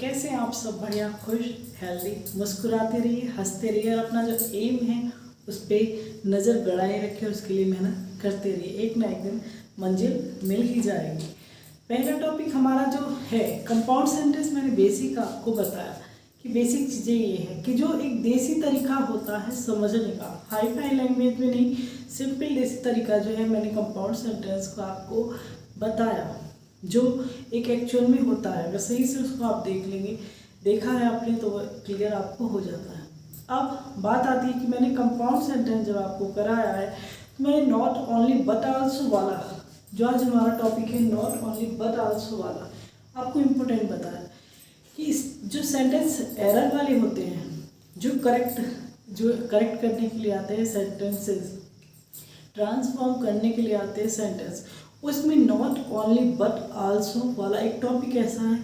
कैसे हैं आप सब? बढ़िया, खुश, हेल्दी, मुस्कुराते रहिए, हंसते रहिए और अपना जो एम है उस पर नज़र गड़ाए रखें, उसके लिए मेहनत करते रहिए। एक ना एक दिन मंजिल मिल ही जाएगी। पहला टॉपिक हमारा जो है कंपाउंड सेंटेंस, मैंने बेसिक आपको बताया कि बेसिक चीज़ें ये है कि जो एक देसी तरीका होता है समझने का, हाई फाई लैंग्वेज में नहीं, सिंपल देसी तरीका जो है, मैंने कंपाउंड सेंटेंस को आपको बताया जो एक एक्चुअल में होता है। अगर सही से उसको आप देख लेंगे, देखा है आपने, तो वह क्लियर आपको हो जाता है। अब बात आती है कि मैंने कंपाउंड सेंटेंस जब आपको कराया है तो मैंने नॉट ओनली बट आल्सो वाला, जो आज हमारा टॉपिक है नॉट ओनली बट आल्सो वाला, आपको इम्पोर्टेंट बताया कि इस जो सेंटेंस एरर वाले होते हैं, जो करेक्ट करने के लिए आते हैं सेंटेंसेस, ट्रांसफॉर्म करने के लिए आते हैं सेंटेंस, उसमें नॉट ओनली बट आल्सो वाला एक टॉपिक ऐसा है,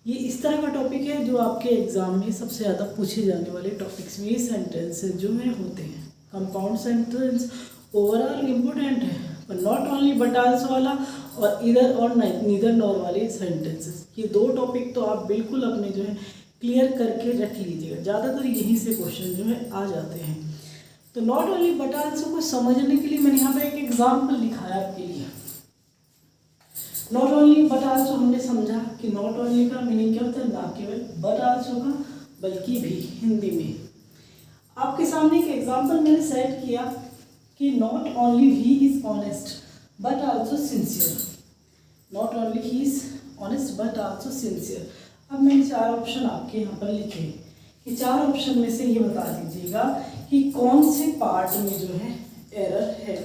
ये इस तरह का टॉपिक है जो आपके एग्जाम में सबसे ज़्यादा पूछे जाने वाले टॉपिक्स में ये सेंटेंस जो है होते हैं। कंपाउंड सेंटेंस ओवरऑल इम्पोर्टेंट है, पर नॉट ओनली बट आल्सो वाला और इधर और नीदर नॉर वाले सेंटेंसेस, ये दो टॉपिक तो आप बिल्कुल अपने जो है क्लियर करके रख लीजिएगा। ज़्यादातर यहीं से क्वेश्चन जो है आ जाते हैं। तो नॉट ओनली बट आल्सो को समझने के लिए मैंने यहाँ पर एक एग्जाम्पल लिखा है आपके लिए। नॉट ओनली बट आल्सो हमने समझा कि नॉट ओनली का मीनिंग क्या होता है, ना केवल, बट आल्सो का बल्कि भी, हिंदी में। आपके सामने एक एग्जांपल मैंने सेट किया कि not only he is honest but also sincere. Not only he is honest but also sincere. अब मैंने चार ऑप्शन आपके यहाँ पर लिखे कि चार ऑप्शन में से ये बता दीजिएगा कि कौन से पार्ट में जो है एरर है,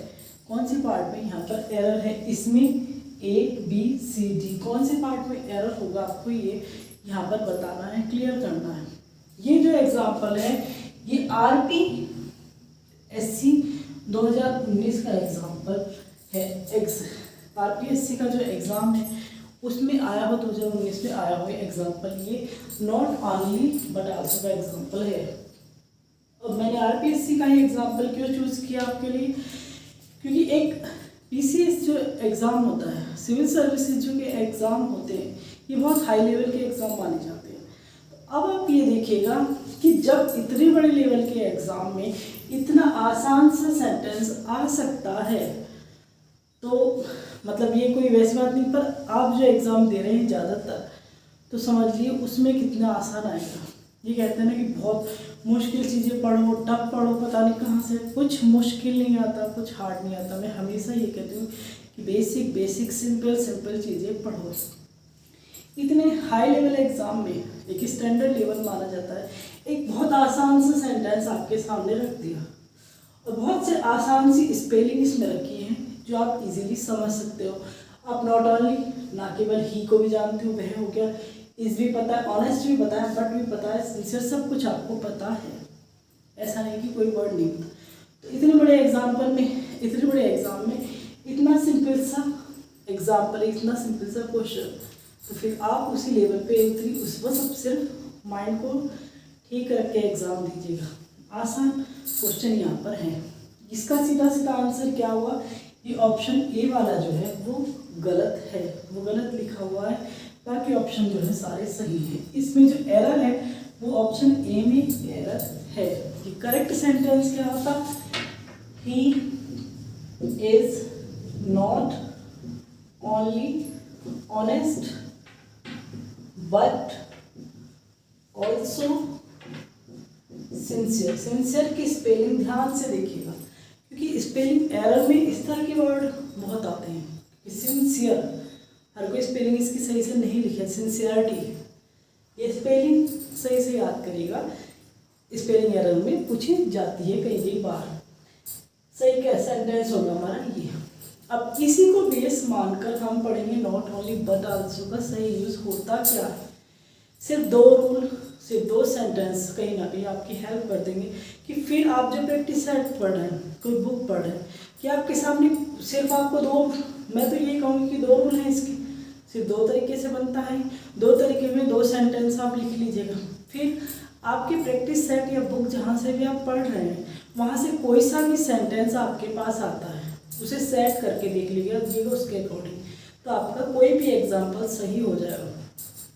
कौन से पार्ट में यहाँ पर एरर है। इसमें A, B, C, D कौन से पार्ट में एरर होगा आपको ये यहाँ पर बताना है, क्लियर करना है। ये जो एग्जाम्पल है ये RPSC 2019 का एग्जाम्पल है। RPSC का जो एग्ज़ाम है उसमें आया हो, 2019 में आया हुआ एग्जाम्पल ये नॉट ओनली बट आल्सो का एग्जाम्पल है। और मैंने RPSC का ही एग्जाम्पल क्यों चूज़ किया आपके लिए, क्योंकि एक PCS जो एग्ज़ाम होता है, सिविल सर्विसेज जो के एग्ज़ाम होते हैं, ये बहुत हाई लेवल के एग्ज़ाम माने जाते हैं। तो अब आप ये देखिएगा कि जब इतने बड़े लेवल के एग्ज़ाम में इतना आसान सा सेंटेंस आ सकता है, तो मतलब ये कोई वैसी बात नहीं, पर आप जो एग्ज़ाम दे रहे हैं ज़्यादातर, तो समझिए उसमें कितना आसान आएगा। ये कहते हैं ना कि बहुत मुश्किल चीज़ें पढ़ो, टफ पढ़ो, पता नहीं कहाँ से, कुछ मुश्किल नहीं आता, कुछ हार्ड नहीं आता। मैं हमेशा ये कहती हूँ कि बेसिक सिंपल चीज़ें पढ़ो। इतने हाई लेवल एग्ज़ाम में एक स्टैंडर्ड लेवल माना जाता है, एक बहुत आसान सा सेंटेंस आपके सामने रख दिया और बहुत से आसान सी स्पेलिंग इसमें रखी है जो आप इजीली समझ सकते हो। आप नॉट ओनली, ना केवल ही को भी जानते हो, वह हो गया, इस भी पता है, ऑनेस्ट भी पता है, बट भी पता है, सिंसियर, सब कुछ आपको पता है। ऐसा नहीं कि कोई वर्ड नहीं पता। तो इतने बड़े एग्जाम्पल में, इतने बड़े एग्जाम में इतना सिंपल सा एग्जाम्पल, इतना सिंपल सा क्वेश्चन, तो फिर आप उसी लेवल पे उतरी, उस पर सब सिर्फ माइंड को ठीक रख के एग्ज़ाम दीजिएगा। आसान क्वेश्चन यहाँ पर है। इसका सीधा आंसर क्या हुआ, ये ऑप्शन ए वाला जो है वो गलत है, वो गलत लिखा हुआ है, बाकी ऑप्शन जो है सारे सही है। इसमें जो एरर है वो ऑप्शन ए में एरर है। कि करेक्ट सेंटेंस क्या होता, he is not only honest but also sincere. Sincere की स्पेलिंग ध्यान से देखिएगा, क्योंकि स्पेलिंग एरर में इस तरह के वर्ड बहुत आते हैं। सिंसियर, हर कोई स्पेलिंग इसकी सही से नहीं लिखी है, सिंसियरिटी, ये स्पेलिंग सही से याद करिएगा, स्पेलिंग एरर में पूछी जाती है कई बार। सही क्या सेंटेंस होगा हमारा ये। अब इसी को बेस मानकर हम पढ़ेंगे नॉट ओनली बट आल्सो का सही यूज़ होता क्या है। सिर्फ दो रूल, सिर्फ दो सेंटेंस कहीं ना कहीं आपकी हेल्प कर देंगे कि फिर आप जो प्रैक्टिस सेट पढ़ रहे हैं, कोई बुक पढ़ रहे हैं, कि आपके सामने सिर्फ आपको दो, मैं तो ये कहूँगी कि दो रूल हैं इसके, सिर्फ दो तरीके से बनता है, दो तरीके में दो सेंटेंस आप लिख लीजिएगा। फिर आपकी प्रैक्टिस सेट या बुक जहाँ से भी आप पढ़ रहे हैं, वहाँ से कोई सा भी सेंटेंस आपके पास आता है, उसे सेट करके देख लीजिएगा उसके अकॉर्डिंग, तो आपका कोई भी एग्जाम्पल सही हो जाएगा।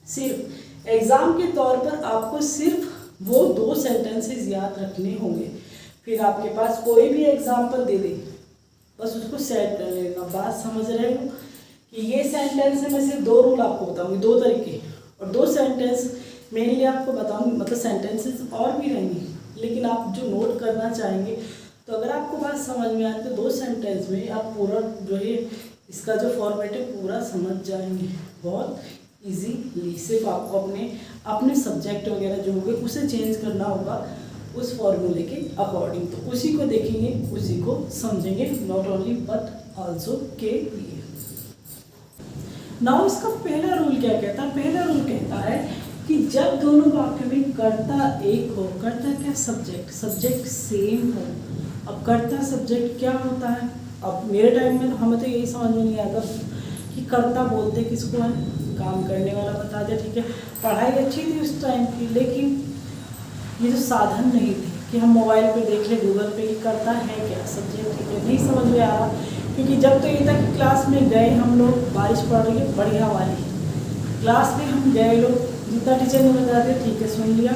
सिर्फ एग्ज़ाम के तौर पर आपको सिर्फ वो 2 सेंटेंसेस याद रखने होंगे। फिर आपके पास कोई भी एग्जाम्पल दे दे, बस उसको सेट कर लेना। बात समझ रहे हो कि ये सेंटेंस है, मैं सिर्फ 2 रूल आपको बताऊंगी, 2 तरीके, और 2 सेंटेंस मेनली आपको बताऊंगी। मतलब सेंटेंसेस और भी रहेंगी, लेकिन आप जो नोट करना चाहेंगे, तो अगर आपको बात समझ में आए तो 2 सेंटेंस में आप पूरा जो है इसका जो फॉर्मेट है पूरा समझ जाएंगे बहुत इजीली। सिर्फ आपको अपने सब्जेक्ट वगैरह जो होंगे उसे चेंज करना होगा उस फॉर्मूले के अकॉर्डिंग। तो उसी को देखेंगे, उसी को समझेंगे, नॉट ओनली बट आल्सो के लिए। नाउ इसका पहला रूल क्या कहता है? पहला रूल कहता है कि जब दोनों वाक्य में कर्ता एक हो, कर्ता क्या, सब्जेक्ट, सब्जेक्ट सेम हो। अब कर्ता सब्जेक्ट क्या होता है? अब मेरे टाइम में हमें तो यही समझ में नहीं आता कि कर्ता बोलते किसको है, काम करने वाला बता दिया, ठीक है। पढ़ाई अच्छी थी उस टाइम की, लेकिन ये जो साधन नहीं थे कि हम मोबाइल पे देख ले, गूगल पे, करता है क्या सब्जेक्ट, ठीक है, नहीं समझ में आ रहा। क्योंकि जब तो ये तक क्लास में गए हम लोग, बारिश पड़ रही है बढ़िया वाली, क्लास में हम गए लोग, जितना टीचर ने बता दिया ठीक है सुन लिया,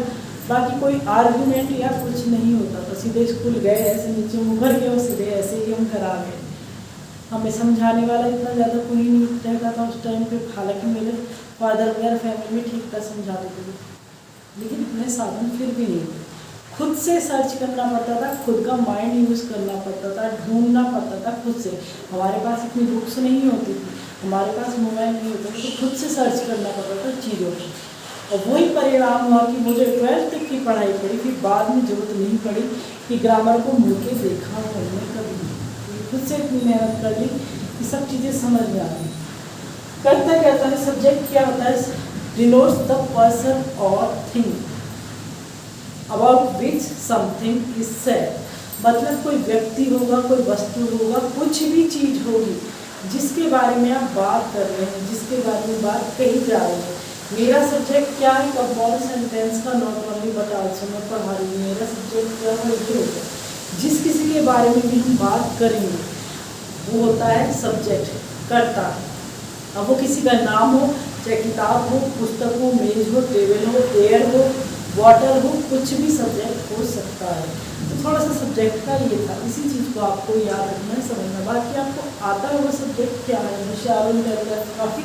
बाकी कोई आर्गूमेंट या कुछ नहीं होता था। सीधे स्कूल गए, ऐसे नीचे उभर गए और सीधे ऐसे ही हम घर आ गए। हमें समझाने वाला इतना ज़्यादा कोई नहीं रहता था उस टाइम पे। हालांकि मेरे फादर वगैरह फैमिली में ठीक था, समझा देते थे, लेकिन इतने साधन फिर भी नहीं थे। खुद से सर्च करना पड़ता था, खुद का माइंड यूज़ करना पड़ता था, ढूंढना पड़ता था खुद से। हमारे पास इतनी बुक्स नहीं होती थी, हमारे पास मोबाइल नहीं होता, तो खुद से सर्च करना पड़ता था चीज़ों को। और वही परिणाम हुआ कि मुझे 12th तक की पढ़ाई पड़ी, फिर बाद में जरूरत नहीं पड़ी कि ग्रामर को मुड़ के देखा पढ़ने कभी, खुद से इतनी मेहनत कर ली कि सब चीज़ें समझ में आ गई। करता कहता है सब्जेक्ट क्या होता है? डिनोट्स द पर्सन और thing about which something is said. मतलब कोई व्यक्ति होगा, कोई वस्तु होगा, कुछ भी चीज़ होगी जिसके बारे में आप बात कर रहे हैं, जिसके बारे में बात कही जा रही है। मेरा सब्जेक्ट क्या है? कंपाउंड सेंटेंस का, नॉट ओनली बट आल्सो मैं पढ़ा रही हूँ। मेरा सब्जेक्ट क्या है? ये होगा जिस किसी के बारे में भी हम बात करेंगे वो होता है सब्जेक्ट, कर्ता। अब वो किसी का नाम हो, चाहे किताब हो, पुस्तक हो, मेज हो, टेबल हो, एयर हो, वाटर हो, कुछ भी सब्जेक्ट हो सकता है। तो थोड़ा सा सब्जेक्ट का ये था, इसी चीज़ को आपको याद रखना है, समझना। बाकी आपको आता होगा सब्जेक्ट क्या है, होशियार काफ़ी।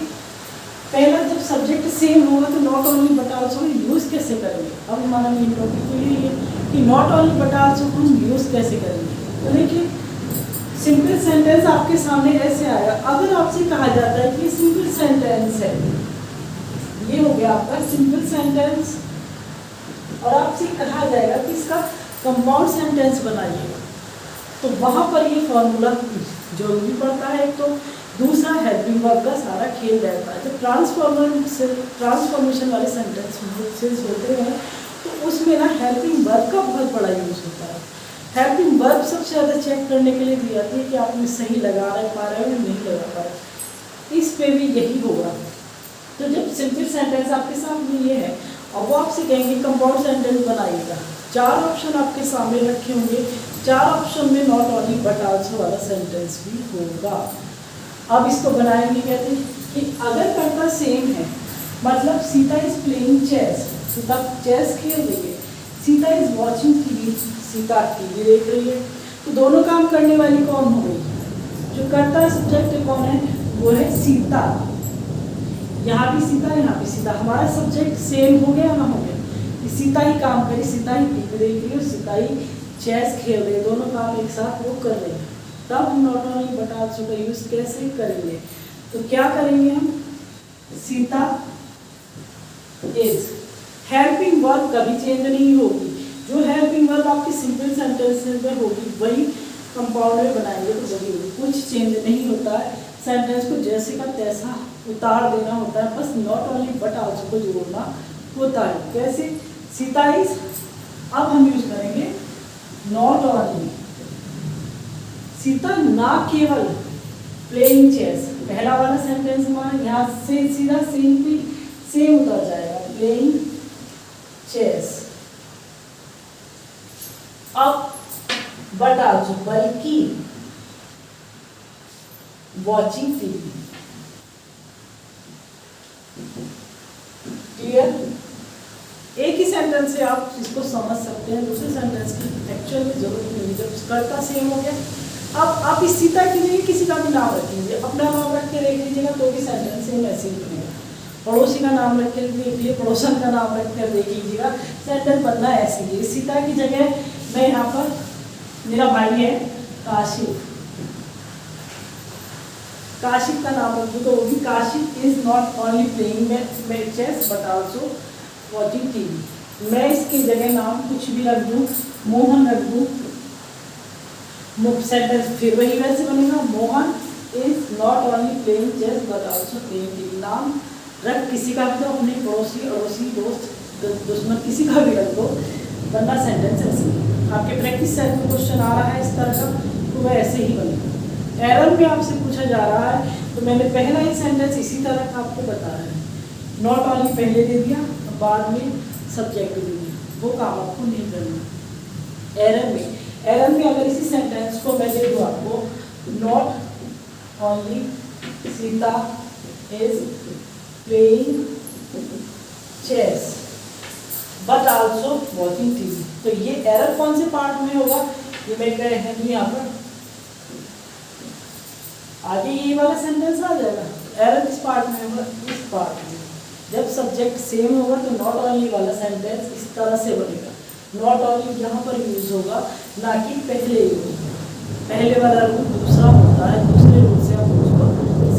पहला जब सब्जेक्ट सेम होगा तो not only but also use कैसे करेंगे। अब हमारा मेन टॉपिक तो यही है कि नॉट ओनली बट आल्सो हम यूज़ कैसे करेंगे। तो देखिए सिंपल सेंटेंस आपके सामने ऐसे आएगा। अगर आपसे कहा जाता है कि सिंपल सेंटेंस है, ये हो गया आपका सिंपल सेंटेंस, और आपसे कहा जाएगा कि इसका कंपाउंड सेंटेंस बनाइएगा, तो वहाँ पर ये फॉर्मूला जरूरी पड़ता है। एक तो दूसरा हेल्पिंग वर्ब का सारा खेल रहता है। जब ट्रांसफॉर्मेशन वाले सेंटेंस होते हैं तो उसमें ना हेल्पिंग वर्ब का बहुत बड़ा यूज होता है। हेल्पिंग वर्ब सबसे ज़्यादा चेक करने के लिए दी जाती है कि आपने सही लगा पा रहे हो या नहीं लगा पा रहे। इस पे भी यही होगा। तो जब सिंपल सेंटेंस आपके सामने ये है और वो आपसे कहेंगे कंपाउंड सेंटेंस बनाइएगा, 4 ऑप्शन आपके सामने रखे होंगे, 4 ऑप्शन में नॉट ओनली बट आल्सो वाला सेंटेंस भी होगा। अब इसको बनाएंगे कहते हैं कि अगर कर्ता सेम है, मतलब Sita is playing chess, Sita chess खेल रही है, Sita is watching TV, Sita TV देख रही है, तो दोनों काम करने वाली कौन हो गई? जो कर्ता सब्जेक्ट कौन है? वो है सीता। यहाँ भी सीता, यहाँ भी सीता, हमारा सब्जेक्ट सेम हो गया ना, हो गया कि सीता ही काम करी, सीता ही टीवी देख रही है, सीता ही चेस खेल रही है, दोनों काम एक साथ वो कर रही है। तब हम नॉट ओनली बट आल्सो का यूज कैसे करेंगे? तो क्या करेंगे हम? सीता इज हेल्पिंग वर्ब कभी चेंज नहीं होगी। जो हेल्पिंग वर्ब आपकी सिंपल सेंटेंसेस में होगी वही कंपाउंड में बनाएंगे तो वही होगी, कुछ चेंज नहीं होता है। सेंटेंस को जैसे का तैसा उतार देना होता है, बस नॉट ओनली बट आल्सो को जोड़ना होता है। कैसे? सीता इज, अब हम यूज करेंगे नॉट ओनली, सीता ना केवल प्लेइंग चेस, पहला वाला सेंटेंस हमारा यहाँ से सीधा सेम उतर जाएगा, प्लेइंग चेस। अब बट आल्सो, बल्कि वॉचिंग टीवी, क्लियर? एक ही सेंटेंस से आप इसको समझ सकते हैं, दूसरे सेंटेंस की एक्चुअल में जरूरत नहीं है। जब कर्ता सेम हो गया, अब आप इस सीता की जगह किसी का भी नाम रखेंगे, अपना नाम रख के देख लीजिएगा तो भी सेंटेंस सेम ऐसे ही बनेगा। पड़ोसी का नाम रख के देखिए, पड़ोसन का नाम रख कर देख लीजिएगा, सेंटेंस बनना ऐसे ही। सीता की जगह मैं यहाँ पर, मेरा भाई है काशिफ, काशिफ का नाम रख दूँ तो वो भी Kashif is not only playing chess but also watching TV. मैं इसकी जगह नाम कुछ भी रख दूँ, मोहन रख दूँ, सेंटेंस फिर वही वैसे बनेगा, Mohan is not only playing chess but also playing TV. नाम रख किसी का भी दो, अपने पड़ोसी अड़ोसी दोस्त दुश्मन किसी का भी रख दो, वरना सेंटेंस ऐसे। आपके प्रैक्टिस सेट में क्वेश्चन आ रहा है इस तरह का, तो वह ऐसे ही बनेगा। एरर में आपसे पूछा जा रहा है तो मैंने पहला ही सेंटेंस इसी तरह का आपको बताया है, नॉट ओनली पहले दे दिया, बाद में सब्जेक्ट दे दिया, वो काम आपको नहीं करना। एरर में अगर इसी सेंटेंस को मैं दे दूँ आपको, not only Sita is playing chess but also watching TV, तो ये एरर कौन से पार्ट में होगा, ये मैं कह रहे हैं यहाँ पर आगे ये वाला सेंटेंस आ जाएगा। एरर किस पार्ट में होगा, इस पार्ट में। जब सब्जेक्ट सेम होगा तो नॉट ओनली वाला सेंटेंस इस तरह से बनेगा, नॉट ओनली यहाँ पर यूज होगा, ना कि पहले यूज होगा। पहले वाला रूल दूसरा होता है, दूसरे रूल से आप उसको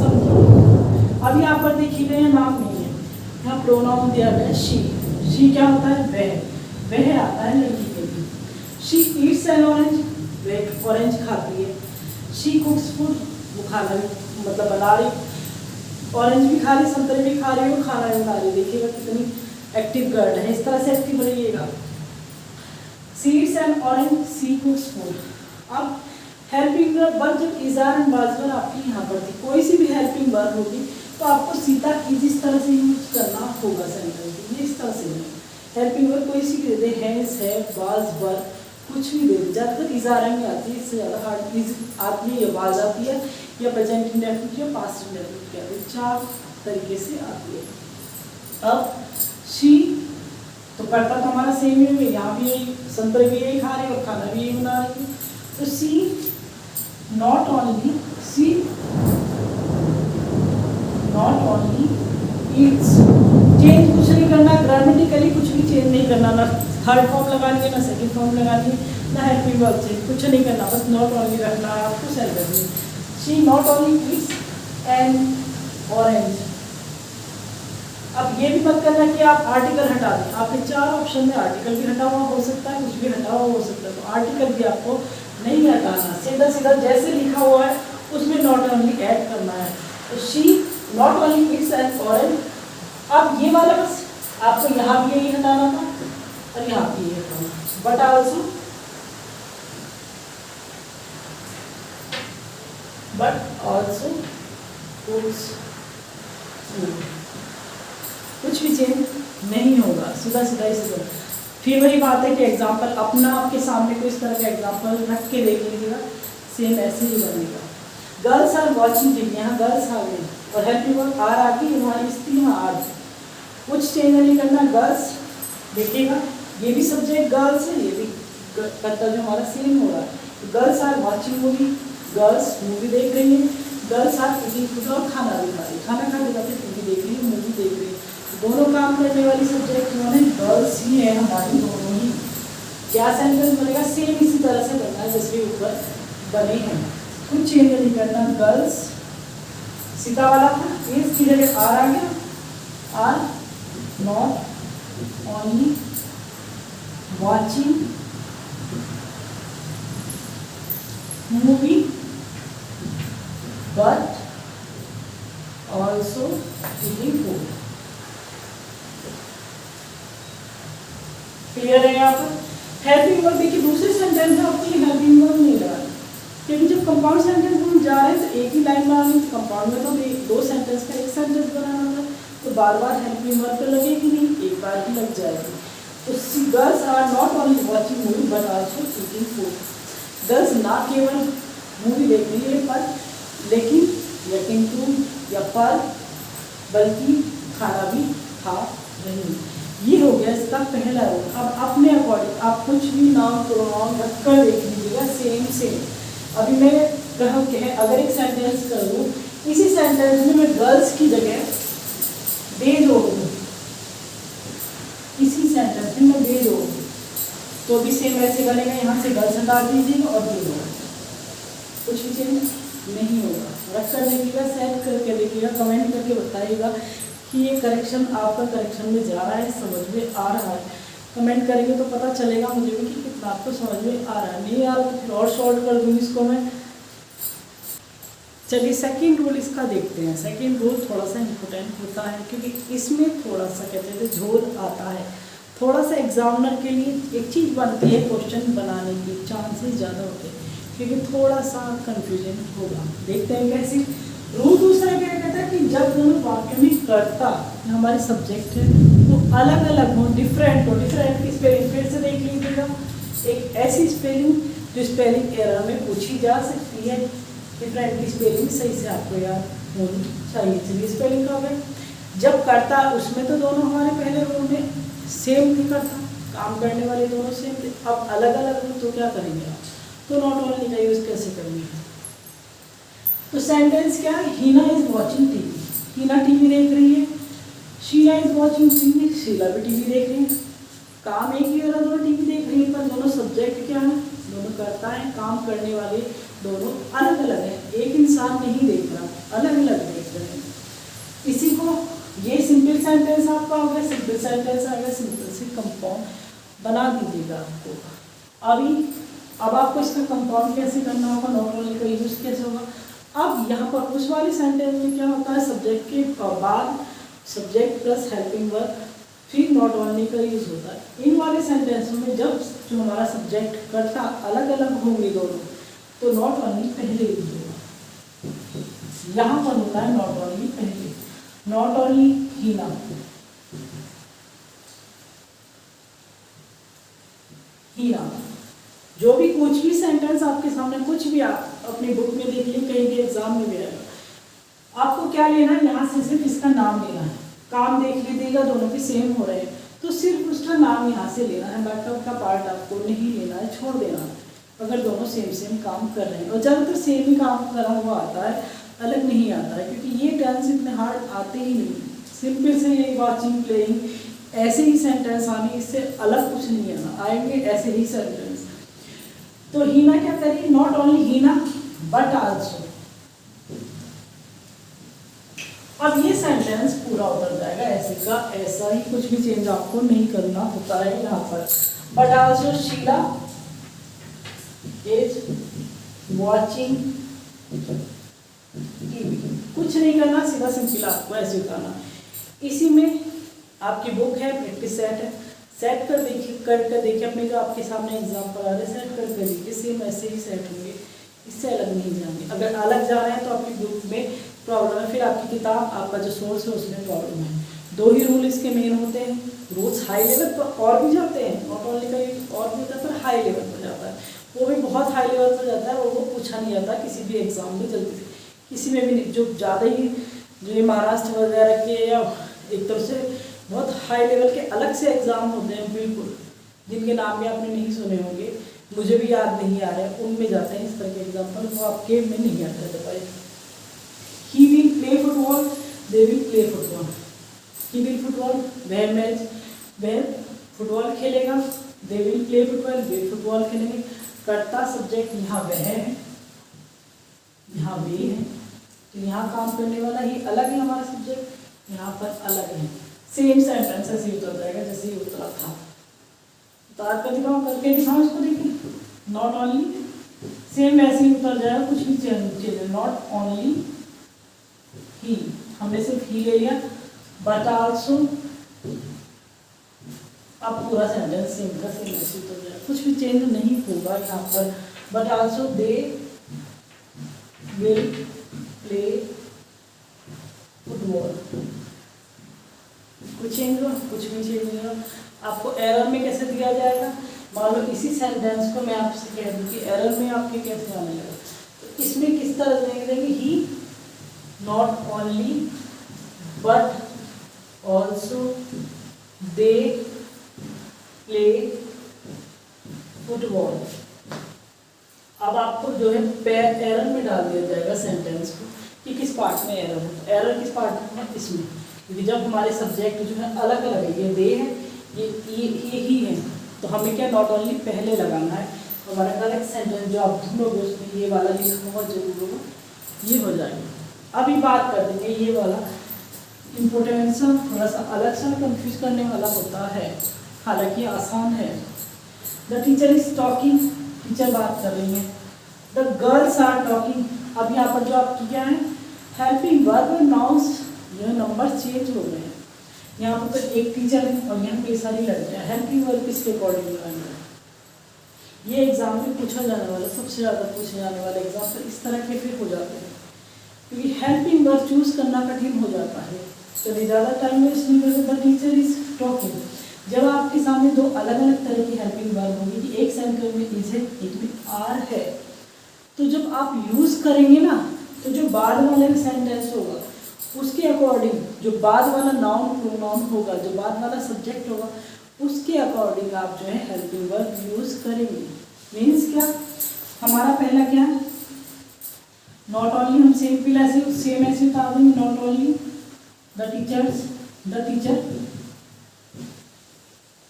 समझिए। अब यहाँ पर देखिए नाम नहीं है, यहाँ प्रोनाउन दिया गया शी। शी क्या होता है, वह आता है लड़की के लिए। शी ईट्स एन ऑरेंज, वह ऑरेंज खाती है। शी कुक्स फूड, वो खाना भी मतलब बना रही, ऑरेंज भी खा रही, संतरे भी खा रही और खाना भी बना रही। देखिएगा कितनी एक्टिव गर्ल है, इस तरह से एक्टिव रहिएगा। She Yeats N orange, she कुक्स food. अब हेल्पिंग वर्ब जब इज़ार एंड बाजवर आपकी यहाँ पर थी, कोई सी भी हेल्पिंग वर्ब होगी तो आपको सीता की जिस तरह से यूज करना होगा सेंटेंस, ये इस तरह से नहीं। हेल्पिंग वर्ब कोई सी भी दे दे, हैज है, वाज वर, कुछ भी दे दे। ज़्यादातर इज़ार में आती है, इससे ज़्यादा हार्ड इज आती है, या वाज आती है, या प्रेजेंट इंडेफिनिट या पास्ट इंडेफिनिट की आती है, 4 तरीके से आती है। अब शी तो करता तो हमारा सेम है, यहाँ भी यही, संतरे भी यही खा रहे और खाना भी यही बना रही है। तो सी नॉट ओनली ईट्स, चेंज कुछ नहीं करना, ग्रामेटिकली कुछ भी चेंज नहीं करना, ना थर्ड फॉर्म लगानी है, ना सेकंड फॉर्म लगानी है, ना हेल्पिंग वर्ब चेंज, कुछ नहीं करना, बस नॉट ओनली रखना है आपको सेंटेंस में। She not only Yeats N orange. अब ये भी मत करना कि आप आर्टिकल हटा दें, आपके 4 ऑप्शन में आर्टिकल भी हटा हुआ हो सकता है, कुछ भी हटा हुआ हो सकता है, तो आर्टिकल भी आपको नहीं हटाना, सीधा सीधा जैसे लिखा हुआ है उसमें नॉट ओनली ऐड करना है। तो she not only Yeats N orange. अब ये वाला बस आपको यहाँ भी यही हटाना था और यहाँ भी यही हटाना, बट आल्सो कुछ भी चेंज नहीं होगा, सीधा सीधा इसे। फिर वही बात है कि एग्जाम्पल अपना आपके सामने कोई इस तरह का एग्जाम्पल रख के देख लीजिएगा, सेम ऐसे ही बनेगा। गर्ल्स आर वॉचिंग टीवी, यहाँ गर्ल्स आ गई और हेल्पिंग वर्ब आर आ गई, वहाँ स्त्री यहाँ आज, कुछ चेंज नहीं करना। गर्ल्स देखिएगा, ये भी सब्जेक्ट गर्ल्स है, ये भी करता जो हमारा सेम हो रहा है। Girls are watching movie, girls movie देख रही है। गर्ल्स आर ईटिंग फूड, और खाना भी खा रही, खाना खाते खाते टीवी देख रही है, मूवी देख रही है। दोनों काम करने वाली सब्जेक्ट जो है गर्ल्स ही है हमारी, दोनों ही। क्या सेंटेंस बनेगा, सेम इसी तरह से बनना है जैसे ऊपर बने हैं, कुछ चेंज नहीं करना। गर्ल्स सीता वाला था, इसकी जगह आर आ गया, are not only watching movie but also eating food. Clear है यहाँ पर। हेल्पिंग वर्ब देखिए, दूसरे सेंटेंस में आपको ये हेल्पिंग वर्ब नहीं लगाना, क्योंकि जब कंपाउंड सेंटेंस हम जा रहे हैं तो एक ही लाइन बनानी, कंपाउंड में तो 2 सेंटेंस का एक सेंटेंस बनाना था, तो बार बार हेल्पिंग वर्ब तो लगेगी नहीं, एक बार ही लग जाएगी। तो girls are not only watching movie but also eating food. Girls ना केवल मूवी देख रही है पर, लेकिन या किंतु या पर, बल्कि खाना भी खा रही। ये हो गया इसका पहला रूल। अब अपने अकॉर्डिंग आप कुछ भी नाउन प्रोनाउन रख कर देख लीजिएगा, सेम सेम। अभी मैं कहा कि अगर एक सेंटेंस कर दूँ, इसी सेंटेंस में मैं गर्ल्स की जगह दे जोड़ दूँ, इसी सेंटेंस में मैं दे जोड़ दूँ, तो भी सेम ऐसे बनेगा। यहाँ से गर्ल्स हटा दीजिएगा और दे दो, कुछ भी चेंज नहीं होगा। रख कर देखिएगा, सेट करके देखिएगा, कमेंट करके बताइएगा कि ये करेक्शन आपका करेक्शन में जा रहा है, समझ में आ रहा है। कमेंट करेंगे तो पता चलेगा मुझे भी कि कितना आपको समझ में आ रहा है। नहीं आ रहा तो फिर और शॉर्ट कर दूँगी इसको मैं। चलिए सेकंड रूल इसका देखते हैं। सेकंड रूल थोड़ा सा इम्पोर्टेंट होता है, क्योंकि इसमें थोड़ा सा कहते थे झोल आता है। थोड़ा सा एग्जामिनर के लिए एक चीज़ बनती है, क्वेश्चन बनाने की चांसेस ज़्यादा होते हैं, क्योंकि थोड़ा सा कंफ्यूजन होगा। देखते हैं कैसे। रूल दूसरा क्या कहता है कि जब दोनों वाक्य में कर्ता हमारे सब्जेक्ट है वो अलग अलग हो, डिफरेंट हो। डिफरेंट की स्पेलिंग फिर से देख लीजिएगा, एक ऐसी स्पेलिंग जो स्पेलिंग एरर में पूछी जा सकती है। डिफरेंट की स्पेलिंग सही से आपको याद होनी चाहिए। चलिए स्पेलिंग का है, जब कर्ता उसमें तो दोनों हमारे पहले रूल में सेम नहीं करता, काम करने वाले दोनों सेम थे। अब अलग अलग हो तो क्या करेंगे आप, तो नॉट ओनली का यूज कैसे करेंगे। तो सेंटेंस क्या है, Heena is watching TV, Heena TV देख रही है। Sheela is watching TV, Sheela भी टीवी देख रही है। काम एक ही हो रहा, दोनों टीवी देख रही है, पर दोनों सब्जेक्ट क्या है, दोनों करता है, काम करने वाले दोनों अलग अलग है। एक इंसान नहीं देख रहा, अलग अलग देख रहे हैं। इसी को ये सिंपल सेंटेंस आपका हो गया। सिंपल सेंटेंस आ गया, सिंपल से कंपाउंड बना दीजिएगा आपको। अब आपको इसका कंपाउंड कैसे करना होगा, नॉट ओनली का यूज कैसे होगा। अब यहाँ पर उस वाले सेंटेंस में क्या होता है, सब्जेक्ट के बाद सब्जेक्ट प्लस हेल्पिंग वर्ब, फिर नॉट ओनली का यूज होता है। इन वाले सेंटेंस में जब जो हमारा सब्जेक्ट करता अलग अलग होंगे दोनों, तो नॉट ओनली पहले यूज होगा। यहाँ पर होता है नॉट ओनली पहले। नॉट ओनली हीना, हीना, जो भी कुछ भी सेंटेंस आपके सामने, कुछ भी आप अपनी बुक में देख लें, कहीं भी एग्जाम में भी आएगा, आपको क्या लेना है, यहाँ से सिर्फ इसका नाम लेना है। काम देख लीजिएगा, दोनों भी सेम हो रहे हैं, तो सिर्फ उसका नाम यहाँ से लेना है, बैकअप का पार्ट आपको नहीं लेना है, छोड़ देना है। अगर दोनों सेम सेम काम कर रहे हैं, और ज़्यादातर सेम ही काम करा हुआ आता है, अलग नहीं आता है, क्योंकि ये टेंस इतने हार्ड आते ही नहीं। सिंपल से ये वॉचिंग, प्लेइंग, ऐसे ही सेंटेंस आने, इससे अलग कुछ नहीं आना, आएंगे ऐसे ही सेंटेंस। तो हीना क्या करेगी, not only Heena but also. अब ये सेंटेंस पूरा उतर जाएगा ऐसे का ऐसा ही, कुछ भी चेंज आपको नहीं करना होता है यहाँ पर। But also Sheela is watching TV, कुछ नहीं करना, सीधा सिंपल आपको ऐसे उतारना। इसी में आपकी बुक है, प्रैक्टिस सेट है, सेट कर देखिए, कर देखिए अपने जो आपके सामने एग्जाम्पल आ रहे हैं, सेट कर देखिए, सेम ऐसे ही सेट होंगे, इससे अलग नहीं जाएंगे। अगर अलग जा रहे हैं तो आपकी बुक में प्रॉब्लम है, फिर आपकी किताब, आपका जो सोर्स है उसमें प्रॉब्लम है। दो ही रूल इसके मेन होते हैं। रूल्स हाई लेवल पर और भी जाते हैं, नॉट ओनली का और भी होता है, पर हाई लेवल पर जाता है, वो भी बहुत हाई लेवल पर जाता है, और वो पूछा नहीं जाता किसी भी एग्जाम में जल्दी से, किसी में भी नहीं। जो ज़्यादा ही जो ये महाराष्ट्र वगैरह के या एक तरह से बहुत हाई लेवल के अलग से एग्ज़ाम होते हैं, बिल्कुल जिनके नाम भी आपने नहीं सुने होंगे, मुझे भी याद नहीं आ रहे हैं, उनमें जाते हैं इस तरह के एग्जाम्पल, वो आपके में नहीं आते थे। He will play football, they will play football. He will football, वह मैच, वह फुटबॉल खेलेगा। They will play football, way football खेलेंगे। कर्ता सब्जेक्ट यहाँ वह है, यहाँ वे है, तो यहाँ काम करने वाला ही अलग है हमारा सब्जेक्ट, यहाँ पर अलग है। सेम सेंटेंस ऐसे उतर जाएगा जैसे ही उतरा था। उतार कर दिखाओ, करके दिखाओ इसको, देखिए नॉट ओनली सेम वैसे ही उतर जाएगा, कुछ भी चेंज। नॉट ओनली ही, हमने सिर्फ ही ले लिया, बट आल्सो, अब पूरा सेंटेंस सेम का सेम ऐसे उतर जाएगा, कुछ भी चेंज नहीं होगा यहाँ पर। But also they will play football, कुछ चेंज हो, कुछ भी चेंज नहीं हो। आपको एरर में कैसे दिया जाएगा, मान लो इसी सेंटेंस को मैं आपसे कह दूँ कि एरर में आपके कैसे आने लगा, तो इसमें किस तरह देंगे, he not only but also they play football. अब आपको जो है एरर में डाल दिया जाएगा सेंटेंस को कि किस पार्ट में एरर है। एरर किस पार्ट में है? इसमें, क्योंकि जब हमारे सब्जेक्ट जो है अलग अलग है, ये दे है, ये ही है, तो हमें क्या नॉट ओनली पहले लगाना है, हमारा करेक्ट सेंटेंस जो आप ढूंढोगे उसमें ये वाला लिखा हुआ जरूर होगा, ये हो जाएगा। अभी बात कर देंगे ये वाला इम्पोर्टेंट सा, थोड़ा सा अलग सा, कंफ्यूज करने वाला होता है, हालांकि आसान है। The teacher is talking, teacher बात कर रही है। द गर्ल्स आर टॉकिंग, अब यहाँ पर जो आपकी क्या है हेल्पिंग वर्ब नाउन्स जो नंबर चेंज हो गए हैं। यहाँ पर तो एक टीचर है और यहाँ पे सारी लड़कियाँ। हेल्पिंग वर्ब किसके अकॉर्डिंग लगाएंगे? ये एग्जाम में पूछा जाने वाला, सबसे ज़्यादा पूछे जाने वाले एग्जाम्पल इस तरह के फिर हो जाते हैं, क्योंकि हेल्पिंग वर्ब चूज करना कठिन हो जाता है। चलिए ज़्यादा टाइम वेस्ट नहीं करें। द टीचर इज टॉकिंग, जब आपके सामने दो अलग अलग तरह की हेल्पिंग वर्ब होगी कि एक सेंटेंस में इज है, एक में आर है, तो जब आप यूज़ करेंगे ना, तो जो बाद वाले सेंटेंस होगा उसके अकॉर्डिंग, जो बाद वाला नाउन प्रोनाउन होगा, जो बाद वाला सब्जेक्ट होगा, उसके अकॉर्डिंग आप जो है हेल्पिंग वर्ब यूज़ करेंगे। मीन्स क्या, हमारा पहला क्या है, नॉट ओनली, हम सेम ऐसे उतार देंगे, not only the teachers, the teacher,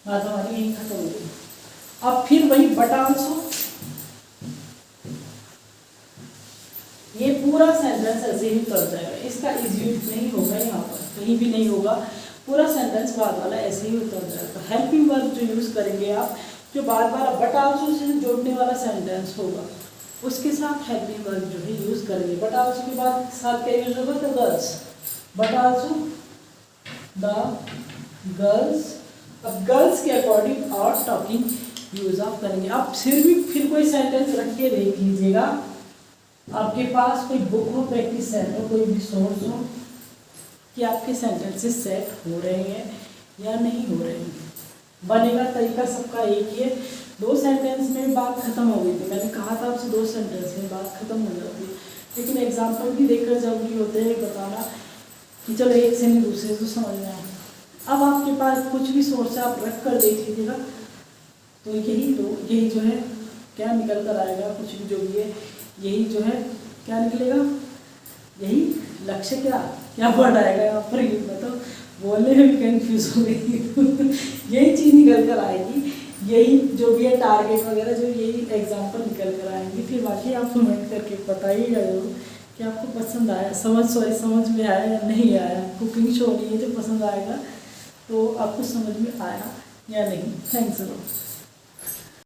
बात हमारी यही खत्म हो गई। अब फिर वही बट आल्सो, ये पूरा सेंटेंस ऐसे ही उतर जाएगा, इसका इज यूज नहीं होगा, यहाँ पर कहीं भी नहीं होगा, पूरा सेंटेंस बाद वाला ऐसे ही उतर जाएगा। हेल्पिंग वर्ब जो यूज करेंगे आप, जो बाद वाला बट आल्सो से जोड़ने वाला सेंटेंस होगा उसके साथ हेल्पिंग वर्ब जो है यूज करेंगे। बट आल्सो के बाद साथ क्या यूज होगा? The girls, but also the girls. अब गर्ल्स के अकॉर्डिंग और टॉकिंग यूज आप करेंगे। अब फिर कोई सेंटेंस रख के देख लीजिएगा, आपके पास कोई बुक हो, प्रैक्टिस सेट हो, कोई भी सोर्स हो कि आपके सेंटेंसेस सेट हो रहे हैं या नहीं हो रहे हैं। बनेगा तरीका सबका एक ही है। दो सेंटेंस में बात खत्म हो गई थी, मैंने कहा था आपसे दो सेंटेंस में बात खत्म हो जाती है, लेकिन एग्जाम्पल भी देखकर जरूरी होते हैं बताना कि चलो एक से नहीं दूसरे से समझ में आए। अब आपके पास कुछ भी सोर्स है, आप रख कर देख लीजिएगा, तो यही जो है क्या निकल कर आएगा, कुछ भी जो भी है यही जो है क्या निकलेगा, यही लक्ष्य क्या वर्ड आएगा यहाँ पर, मैं तो बोलने में भी कंफ्यूज हो गई यही चीज़ निकल कर आएगी, यही जो भी है टारगेट वगैरह, जो यही एग्जाम्पल निकल कर आएंगे। फिर बाकी आप कमेंट करके बताइएगा जरूर कि आपको पसंद आया, समझ में आया या नहीं आया। कुकिंग शो नहीं है जो पसंद आएगा, तो आपको समझ में आया या नहीं। Thanks a lot.